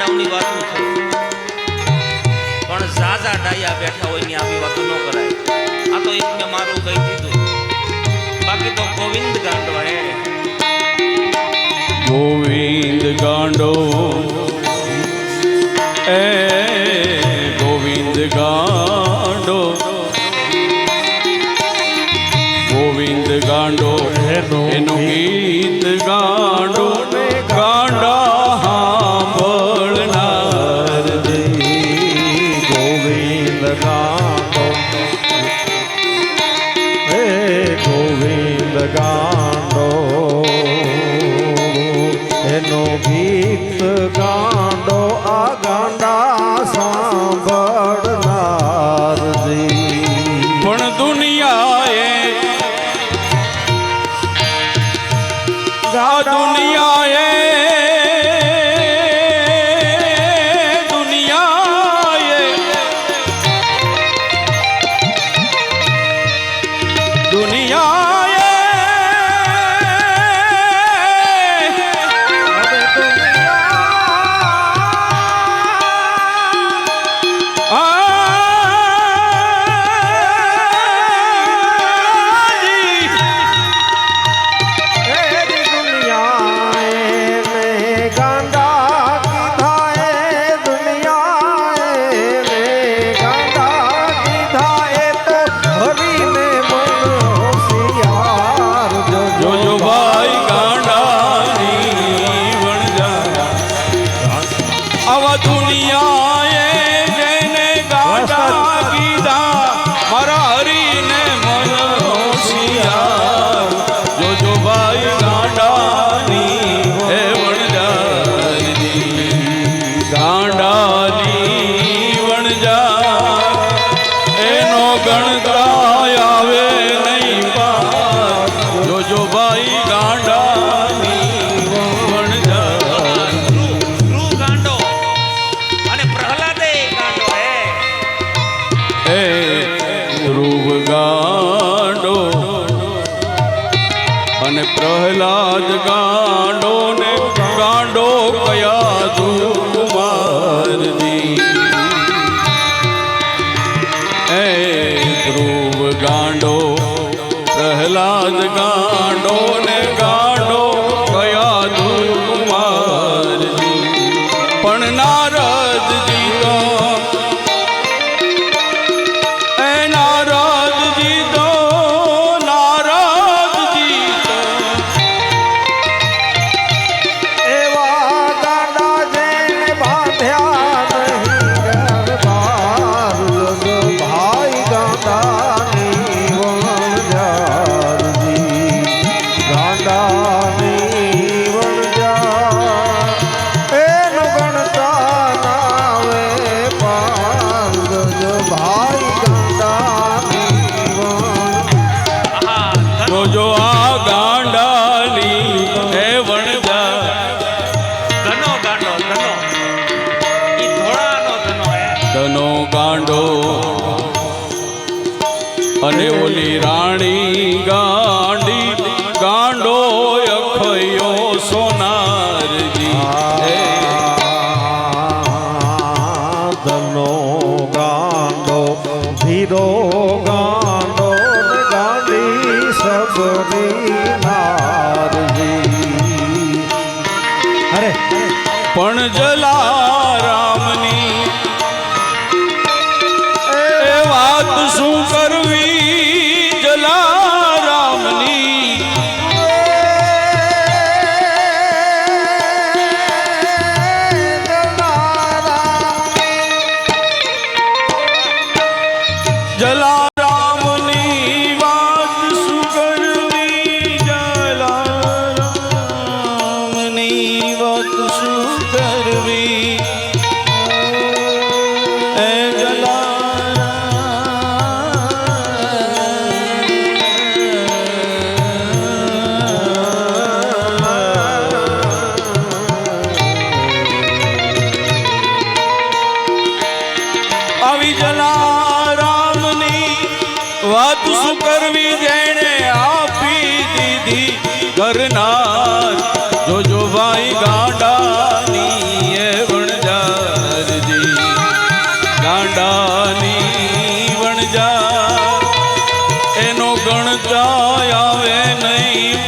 ગાંડાઓની વાતો છે પણ ઝાઝા ડાયા બેઠા હોય ની આવી વાતો ન કરાય આ તો એક મેં મારું કહી દીધું બાકી તો ગોવિંદ ગાંડો હે ગોવિંદ ગાંડો એ ગોવિંદ ગાંડો ગોવિંદ ગાંડો એનું ગીત ગાંડો ગાંડા સાંભળનાર ગોવિંદ ગાંડો હે ગોવિંદ ગાંડો એનો ગીત ગાંડો આ ગાંડા સાંભળનાર પણ દુનિયાએ દુનિયાએ પ્રહલાદ ગાંડો ને ગાંડો કયા ધુમારની એ ધ્રુવ ગાંડો પ્રહલાદ ગાંડો ને ગાંડો કયા ધુમારની પણ નારદજી તો જો આ ગાંડાની હે વણજા ધનો ગાંડો ધનો ઈ ધોળાનો ધનો હે ધનો ગાંડો અને ઓલી રાણી ગાંડી ગાંડો અખયો સોનારજી ધનો ગાંડો ધીરો ગાંડો પણ જલારામની એ વાત શું કરવી જલારામની જલારામની વાત શું કરવી જલારામની વાત શું કરવી એ આવી જલારામની વાત શું કરવી જેણે આપી દીધી કરનાર જોજો ભાઈ ગાંડાની એ વણજા ગણતા આવે નહીં